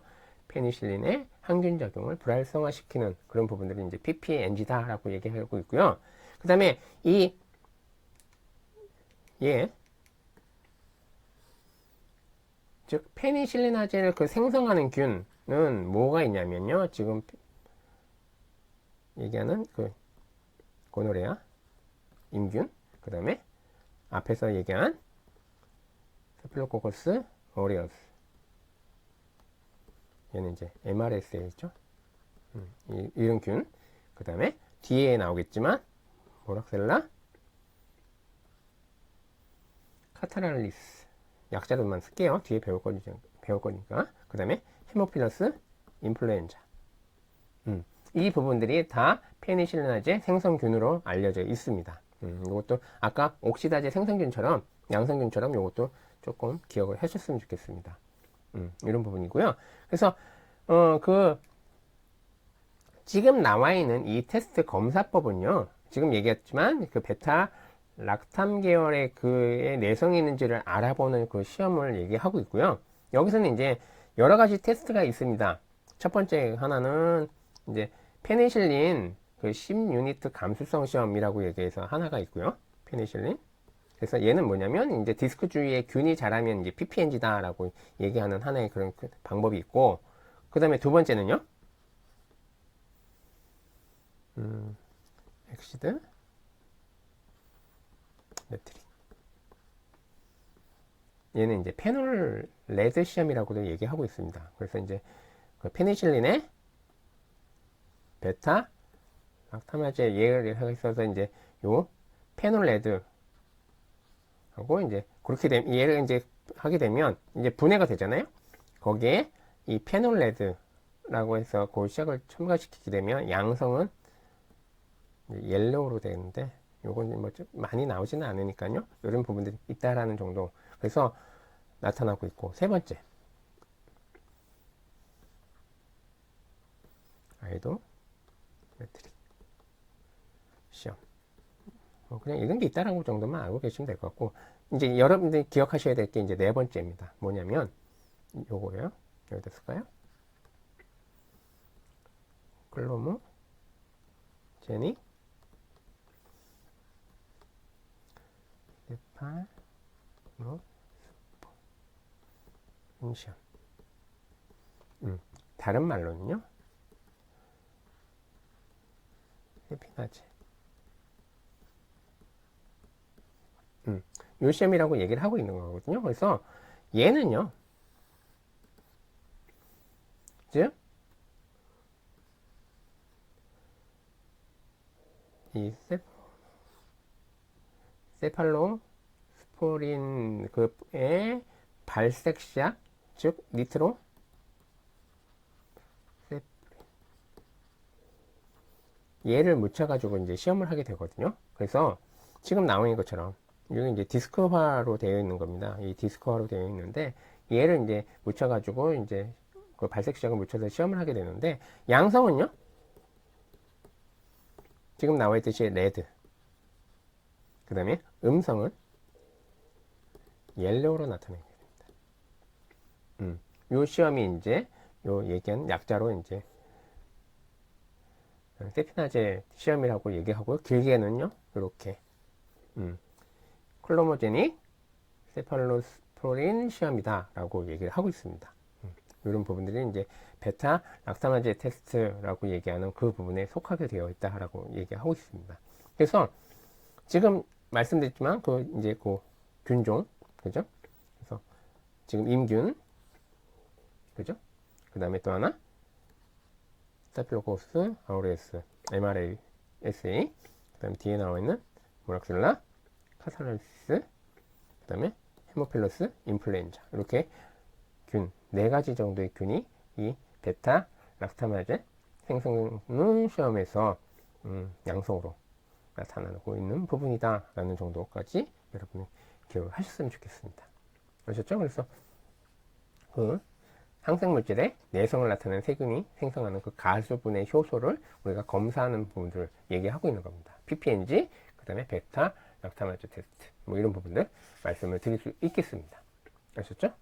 페니실린의 항균 작용을 불활성화시키는 그런 부분들이 이제 PPNG다라고 얘기하고 있고요. 그 다음에 즉 페니실린화제를 그 생성하는 균은 뭐가 있냐면요. 지금 얘기하는 그 고노레아 임균, 그 다음에 앞에서 얘기한 스필로코커스 오리어스, 얘는 이제 MRSA죠. 이런 균. 그 다음에 뒤에 나오겠지만 모락셀라 카타랄리스 약자로만 쓸게요. 뒤에 배울 거니까. 그 다음에 헤모필러스 인플루엔자. 이 부분들이 다 페니실린화제 생성균으로 알려져 있습니다. 이것도 아까 옥시다제 생성균처럼 양성균처럼 이것도 조금 기억을 하셨으면 좋겠습니다. 이런 부분이고요. 그래서 지금 나와 있는 이 테스트 검사법은요. 지금 얘기했지만 그 베타 락탐 계열의 그의 내성이 있는지를 알아보는 그 시험을 얘기하고 있고요. 여기서는 이제 여러 가지 테스트가 있습니다. 첫 번째 하나는 이제 페니실린 그 10유니트 감수성 시험이라고 얘기해서 하나가 있고요. 페니실린. 그래서 얘는 뭐냐면 이제 디스크 주위에 균이 자라면 이제 PPNG다라고 얘기하는 하나의 그런 방법이 있고, 그 다음에 두 번째는요. 엑시드 메트릭. 얘는 이제 페놀 레드 시험이라고도 얘기하고 있습니다. 그래서 이제 그 페니실린의 베타 락타마제 예를 해서 이제 요 페놀 레드 하고 이제 그렇게 되면 얘를 이제 하게 되면 이제 분해가 되잖아요. 거기에 이 페놀 레드라고 해서 그 시약을 첨가시키게 되면 양성은 옐로우로 되는데 요건 뭐 좀 많이 나오지는 않으니까요. 이런 부분들이 있다라는 정도. 그래서 나타나고 있고, 세 번째 아이도 매트릭 시험. 그냥 이런 게 있다라는 정도만 알고 계시면 될 것 같고, 이제 여러분들이 기억하셔야 될 게 이제 네 번째입니다. 뭐냐면 요거예요. 여기다 쓸까요? 클로무 제니 데파노 인시험. 다른 말로는요. 헤피나제. 요 시험이라고 얘기를 하고 있는 거거든요. 그래서 얘는요. 즉, 이 세팔로스포린 급의 발색시약, 즉 니트로 얘를 묻혀가지고 이제 시험을 하게 되거든요. 그래서 지금 나오는 것처럼 여기 이제 디스크화로 되어 있는 겁니다. 이 디스크화로 되어 있는데 얘를 이제 묻혀가지고 이제 그 발색 시작을 묻혀서 시험을 하게 되는데 양성은요? 지금 나와 있듯이 레드. 그 다음에 음성은 옐로우로 나타내게 됩니다. 요 시험이 이제 요 얘기한 약자로 이제 세피나제 시험이라고 얘기하고요. 길게는요, 이렇게 클로모제닉 세팔로스포린 시험이다라고 얘기를 하고 있습니다. 이런 부분들이 이제 베타 락타마제 테스트라고 얘기하는 그 부분에 속하게 되어 있다라고 얘기하고 있습니다. 그래서 지금 말씀드렸지만 그 이제 그 균종, 그죠? 그래서 지금 임균, 그죠? 그 다음에 또 하나 스타필로코스 아우레스, MRSA, 그 다음에 뒤에 나와 있는 모락셀라, 카살라리스, 그 다음에 헤모필러스 인플루엔자, 이렇게 균, 4가지 정도의 균이 이 베타 락타마제 생성능 시험에서 양성으로 나타나고 있는 부분이다 라는 정도까지 여러분이 기억을 하셨으면 좋겠습니다. 아셨죠? 그래서 그 항생물질의 내성을 나타내는 세균이 생성하는 그 가수분의 효소를 우리가 검사하는 부분들을 얘기하고 있는 겁니다. PPNG, 그 다음에 베타 락타마제 테스트, 뭐 이런 부분들 말씀을 드릴 수 있겠습니다. 아셨죠?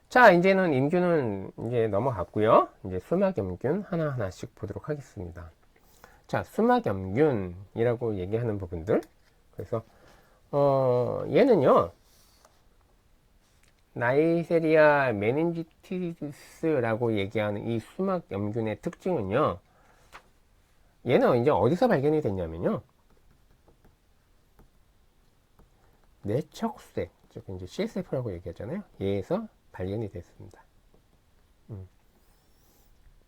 자, 이제는 임균은 이제 넘어갔고요. 이제 수막염균 하나하나씩 보도록 하겠습니다. 자, 수막염균이라고 얘기하는 부분들. 그래서 얘는요, 나이세리아 메닌지티스라고 얘기하는 이 수막염균의 특징은요, 얘는 이제 어디서 발견이 됐냐면요, 내척수액, 즉 이제 CSF라고 얘기하잖아요. 얘에서 발견이 됐습니다.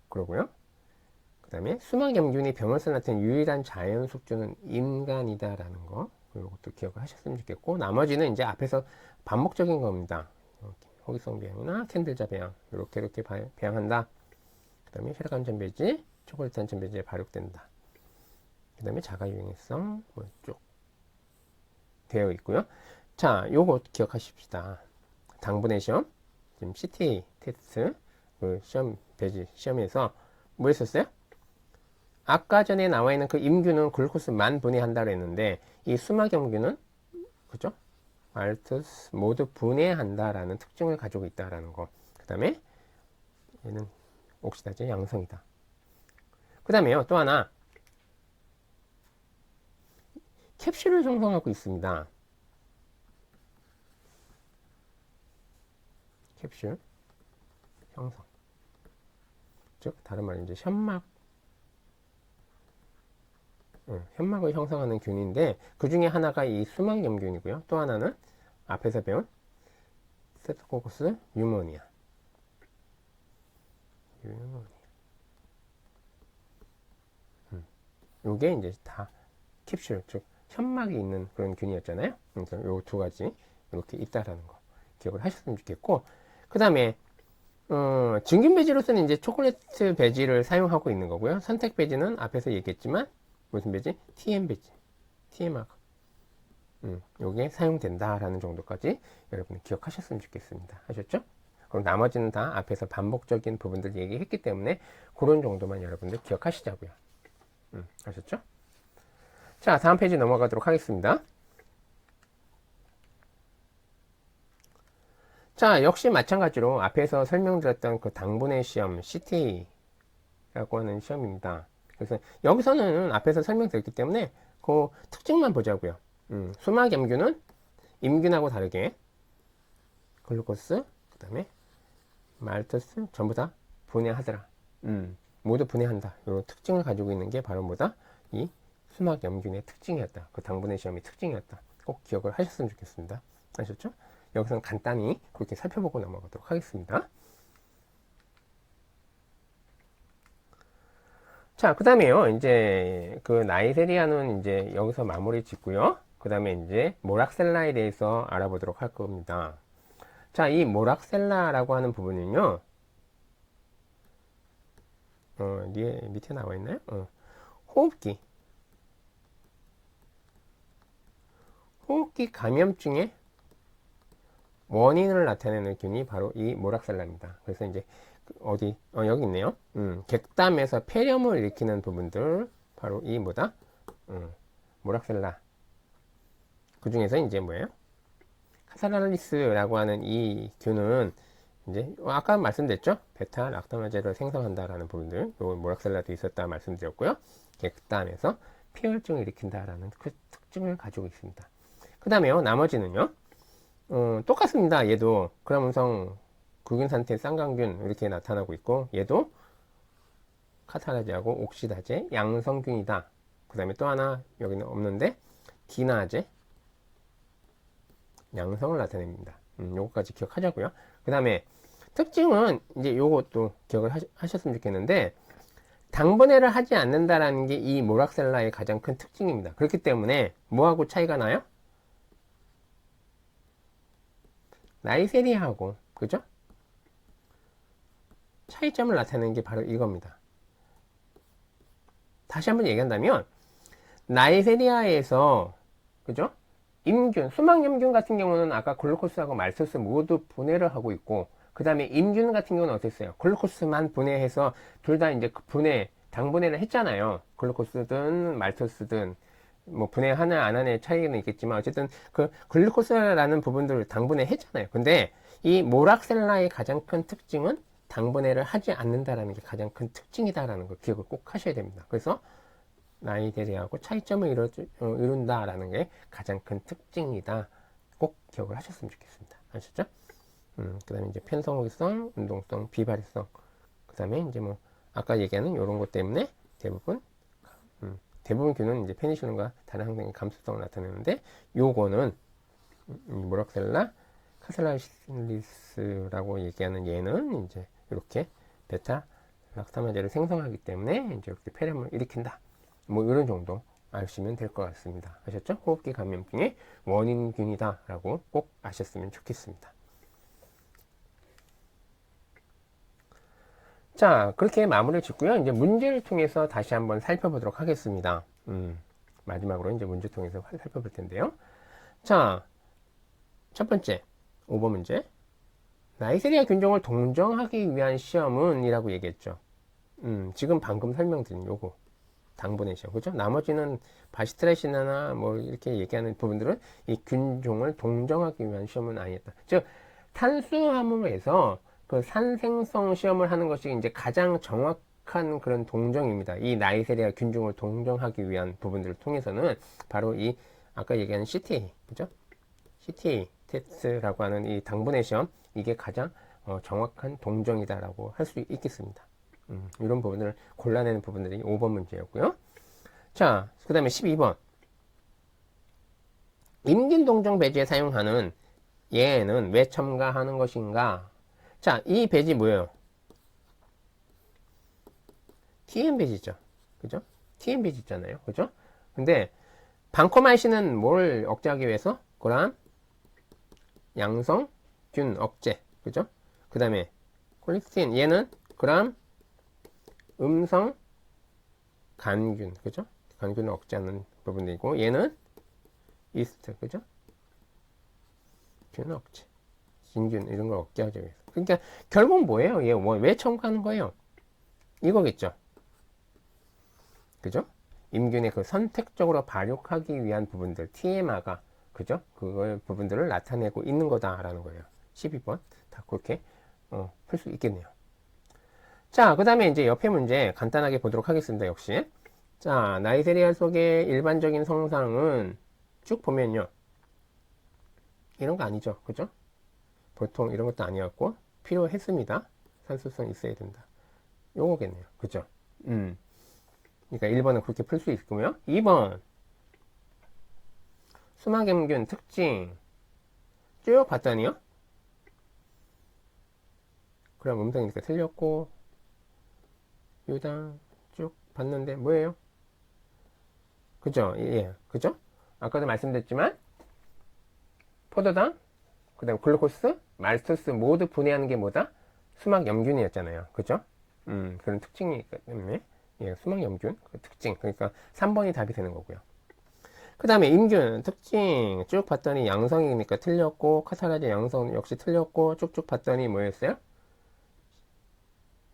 그러고요. 그 다음에 수막염균이 병원에서 나타낸 유일한 자연 숙주는 인간이다라는 거, 이것도 기억을 하셨으면 좋겠고, 나머지는 이제 앞에서 반복적인 겁니다. 호기성 배양이나 캔들자 배양, 이렇게 배양한다. 그 다음에 혈관 전배지, 초콜릿 전배지에 발육된다. 그 다음에 자가 유행성 쭉 되어 있고요. 자, 요거 기억하십시다. 당분의 시험, 지금 CT 테스트 그 시험 배지 시험에서 뭐 했었어요? 아까 전에 나와 있는 그 임균은 글루코스만 분해한다고 했는데 이 수막염균은 그죠? 말투스 모두 분해한다라는 특징을 가지고 있다라는 거. 그 다음에 얘는 옥시다제 양성이다. 그 다음에요 또 하나 캡슐을 형성하고 있습니다. 캡슐 형성. 즉 다른 말로 이제 현막을 형성하는 균인데 그 중에 하나가 이 수막염균이고요. 또 하나는 앞에서 배운 스테토코커스 유모니아. 요게 이제 다 캡슐, 즉 현막이 있는 그런 균이었잖아요. 그래서 요 두 가지 이렇게 있다라는 거 기억을 하셨으면 좋겠고, 그 다음에 증균 배지로서는 이제 초콜릿 배지를 사용하고 있는 거고요. 선택 배지는 앞에서 얘기했지만 무슨 배지? TM 배지, TM하고 요게 사용된다라는 정도까지 여러분이 기억하셨으면 좋겠습니다. 하셨죠? 그럼 나머지는 다 앞에서 반복적인 부분들 얘기했기 때문에 그런 정도만 여러분들 기억하시자고요. 아셨죠? 자, 다음 페이지 넘어가도록 하겠습니다. 자, 역시 마찬가지로 앞에서 설명드렸던 그 당분의 시험 CT라고 하는 시험입니다. 그래서 여기서는 앞에서 설명드렸기 때문에 그 특징만 보자고요. 수막염균은 임균하고 다르게 글루코스, 그 다음에 말투스 전부 다 분해하더라. 모두 분해한다. 이런 특징을 가지고 있는 게 바로 뭐다? 이 수막염균의 특징이었다. 그 당분의 시험의 특징이었다. 꼭 기억을 하셨으면 좋겠습니다. 아셨죠? 여기서는 간단히 그렇게 살펴보고 넘어가도록 하겠습니다. 자, 그 다음에요. 이제 그 나이세리아는 이제 여기서 마무리 짓고요. 그 다음에 이제 모락셀라에 대해서 알아보도록 할 겁니다. 자, 이 모락셀라라고 하는 부분은요. 뒤에 밑에 나와 있나요? 호흡기. 호흡기 감염증의 원인을 나타내는 균이 바로 이 모락셀라입니다. 그래서 이제 어디 여기 있네요. 객담에서 폐렴을 일으키는 부분들 바로 이 뭐다? 모락셀라. 그 중에서 이제 뭐예요? 카살라리스라고 하는 이 균은 이제 아까 말씀드렸죠? 베타 락타마제를 생성한다라는 부분들, 요 모락셀라도 있었다 말씀드렸고요. 객담에서 폐혈증을 일으킨다라는 그 특징을 가지고 있습니다. 그 다음에요, 나머지는요, 똑같습니다. 얘도 그라문성 균 상태 쌍광균 이렇게 나타나고 있고, 얘도 카탈라제하고 옥시다제 양성균이다. 그 다음에 또 하나 여기는 없는데 디나제 양성을 나타냅니다. 요거까지 기억하자고요. 그 다음에 특징은 이제 요것도 기억을 하셨으면 좋겠는데, 당분해를 하지 않는다라는 게 이 모락셀라의 가장 큰 특징입니다. 그렇기 때문에 뭐하고 차이가 나요? 나이세리아하고, 그죠? 차이점을 나타내는 게 바로 이겁니다. 다시 한번 얘기한다면, 나이세리아에서, 그죠? 임균, 수막염균 같은 경우는 아까 글루코스하고 말소스 모두 분해를 하고 있고, 그 다음에 임균 같은 경우는 어땠어요? 글루코스만 분해해서 둘 다 이제 분해, 당분해를 했잖아요. 글루코스든 말소스든 뭐 분해 하나 안 하나의 차이는 있겠지만 어쨌든 그 글루코스라는 부분들을 당분해 했잖아요. 근데 이 모락셀라의 가장 큰 특징은 당분해를 하지 않는다라는 게 가장 큰 특징이다라는 걸 기억을 꼭 하셔야 됩니다. 그래서 나이데리아하고 차이점을 이룬다라는 게 가장 큰 특징이다. 꼭 기억을 하셨으면 좋겠습니다. 아셨죠? 그 다음에 이제 편성호기성, 운동성, 비발이성. 그 다음에 이제 뭐, 아까 얘기하는 이런 것 때문에 대부분 균은 이제 페니실린과 다른 항생의 감수성을 나타내는데, 요거는, 모락셀라, 카살라리스라고 얘기하는 얘는 이제 이렇게 베타 락타마제를 생성하기 때문에 이제 이렇게 폐렴을 일으킨다. 뭐 이런 정도 아시면 될 것 같습니다. 아셨죠? 호흡기 감염증의 원인균이다 라고 꼭 아셨으면 좋겠습니다. 자, 그렇게 마무리를 짓고요. 이제 문제를 통해서 다시 한번 살펴보도록 하겠습니다. 마지막으로 이제 문제 통해서 살펴볼 텐데요. 자, 첫 번째, 5번 문제. 나이세리아 균종을 동정하기 위한 시험은 이라고 얘기했죠. 지금 방금 설명드린 요거. 당분해 시험. 그죠? 나머지는 바시트레시나나 뭐 이렇게 얘기하는 부분들은 이 균종을 동정하기 위한 시험은 아니었다. 즉, 탄수화물에서 그 산생성 시험을 하는 것이 이제 가장 정확한 그런 동정입니다. 이 나이세리아 균종을 동정하기 위한 부분들을 통해서는 바로 이 아까 얘기한 CTA, 그죠? CTA 테스트라고 하는 이 당분해 시험, 이게 가장 정확한 동정이다라고 할 수 있겠습니다. 이런 부분을 골라내는 부분들이 5번 문제였고요. 자, 그 다음에 12번. 임균동정 배지에 사용하는 얘는 왜 첨가하는 것인가? 자, 이 배지 뭐예요? TM 배지죠. 그죠? TM 배지 있잖아요. 그죠? 근데 방코마이신은 뭘 억제하기 위해서? 그람 양성균 억제. 그죠? 그 다음에 콜리스틴 얘는 그람 음성 간균. 그죠? 간균을 억제하는 부분이고 얘는 이스트. 그죠? 균 억제. 진균 이런 걸 억제하기 위해서. 그러니까 결국은 뭐예요? 얘 왜 첨가하는 거예요? 이거겠죠. 그죠? 임균의 그 선택적으로 발육하기 위한 부분들, TMR가, 그죠? 그걸 부분들을 나타내고 있는 거다라는 거예요. 12번. 다 그렇게, 풀 수 있겠네요. 자, 그 다음에 이제 옆에 문제 간단하게 보도록 하겠습니다. 역시. 자, 나이세리아 속의 일반적인 성상은 쭉 보면요. 이런 거 아니죠. 그죠? 보통 이런 것도 아니었고, 필요했습니다. 산소성 있어야 된다. 요거겠네요. 그죠? 그러니까 1번은 그렇게 풀 수 있고요. 2번. 수막염균 특징. 쭉 봤더니요. 그럼 음성이니까 틀렸고, 유당 쭉 봤는데 뭐예요? 그죠? 예. 그죠? 아까도 말씀드렸지만, 포도당, 그 다음 글루코스, 말스토스 모두 분해하는 게 뭐다? 수막염균이었잖아요. 그죠? 그런 특징이 있기 때문에 예, 수막염균 그 특징 그러니까 3번이 답이 되는 거고요. 그 다음에 임균 특징 쭉 봤더니 양성이니까 틀렸고 카탈라제 양성 역시 틀렸고 쭉쭉 봤더니 뭐였어요?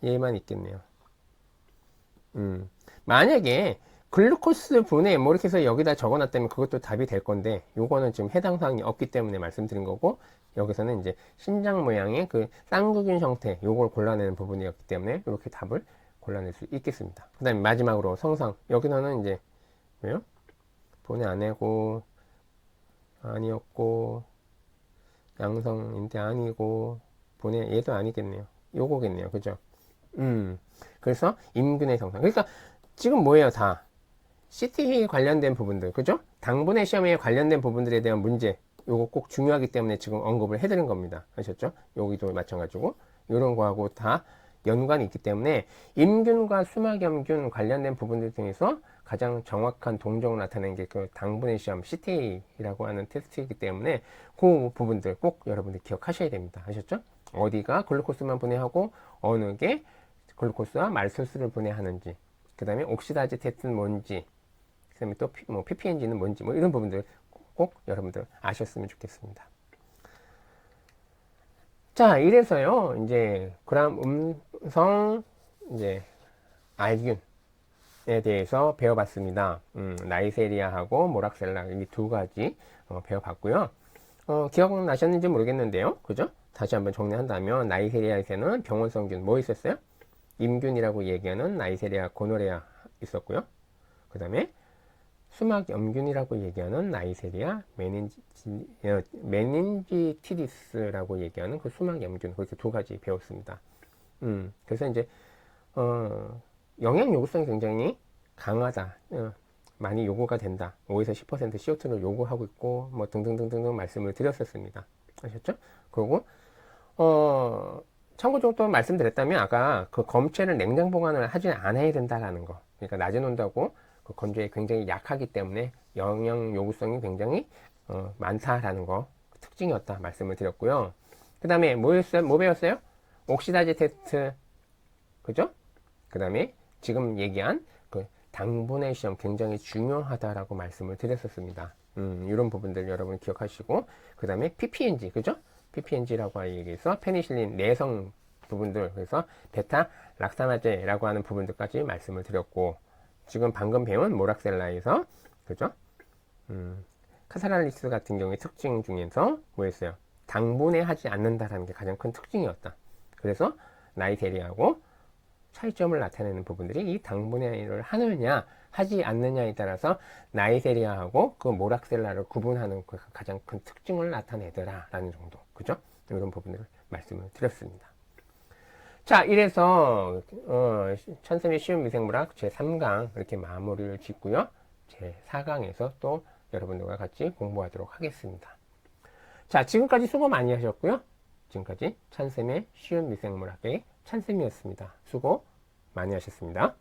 얘만 있겠네요. 만약에 글루코스 분해 뭐 이렇게 해서 여기다 적어놨다면 그것도 답이 될 건데 요거는 지금 해당 사항이 없기 때문에 말씀드린 거고 여기서는 이제 신장 모양의 그 쌍두균 형태 요걸 골라내는 부분이었기 때문에 이렇게 답을 골라낼 수 있겠습니다. 그 다음에 마지막으로 성상 여기서는 이제 왜요? 분해 안 하고 아니었고 양성인데 아니고 분해 얘도 아니겠네요. 요거겠네요. 그죠? 그래서 임균의 정상. 그러니까 지금 뭐예요? 다 CT 관련된 부분들, 그죠? 당분의 시험에 관련된 부분들에 대한 문제, 요거 꼭 중요하기 때문에 지금 언급을 해드린 겁니다. 아셨죠? 여기도 마찬가지고 이런 거하고 다 연관이 있기 때문에 임균과 수막염균 관련된 부분들 중에서 가장 정확한 동종을 나타내는 게 그 당분의 시험 CTA라고 하는 테스트이기 때문에 그 부분들 꼭 여러분들 기억하셔야 됩니다. 아셨죠? 어디가 글루코스만 분해하고 어느 게 글루코스와 말소스를 분해하는지, 그 다음에 옥시다즈 테스트는 뭔지, 그 다음에 또 뭐 PPNG는 뭔지, 뭐 이런 부분들 꼭 여러분들 아셨으면 좋겠습니다. 자, 이래서요, 이제 그람 음성 이제 알균에 대해서 배워봤습니다. 나이세리아하고 모락셀라 이 두 가지 배워봤고요. 기억나셨는지 모르겠는데요, 그죠? 다시 한번 정리한다면 나이세리아에서는 병원성균 뭐 있었어요? 임균이라고 얘기하는 나이세리아 고노레아 있었고요. 그 다음에 수막염균이라고 얘기하는 나이세리아 메닌지티디스라고 얘기하는 그 수막염균 그렇게 두 가지 배웠습니다. 그래서 이제 영양 요구성이 굉장히 강하다. 많이 요구가 된다. 5에서 10% CO2를 요구하고 있고 뭐 등등등등 말씀을 드렸었습니다. 아셨죠? 그리고 참고적으로 또 말씀드렸다면 아까 그 검체를 냉장 보관을 하지 않아야 된다라는 거. 그러니까 낮에 놓는다고 그 건조에 굉장히 약하기 때문에 영양 요구성이 굉장히 많다라는 거 특징이었다 말씀을 드렸고요. 그 다음에 뭐였어요? 뭐 배웠어요? 옥시다즈 테스트, 그죠? 그 다음에 지금 얘기한 그 당분의 시험 굉장히 중요하다라고 말씀을 드렸었습니다. 이런 부분들 여러분 기억하시고 그 다음에 PPNG, 그죠? PPNG라고 얘기해서 페니실린 내성 부분들, 그래서 베타 락사마제라고 하는 부분들까지 말씀을 드렸고 지금 방금 배운 모락셀라에서 그죠? 카사랄리스 같은 경우의 특징 중에서 뭐였어요? 당분해하지 않는다라는 게 가장 큰 특징이었다. 그래서 나이세리아하고 차이점을 나타내는 부분들이 이 당분해를 하느냐 하지 않느냐에 따라서 나이세리아하고 그 모락셀라를 구분하는 그 가장 큰 특징을 나타내더라라는 정도, 그죠? 이런 부분들을 말씀을 드렸습니다. 자, 이래서 천쌤의 쉬운 미생물학 제3강 이렇게 마무리를 짓고요. 제4강에서 또 여러분들과 같이 공부하도록 하겠습니다. 자, 지금까지 수고 많이 하셨고요. 지금까지 천쌤의 쉬운 미생물학의 천쌤이었습니다. 수고 많이 하셨습니다.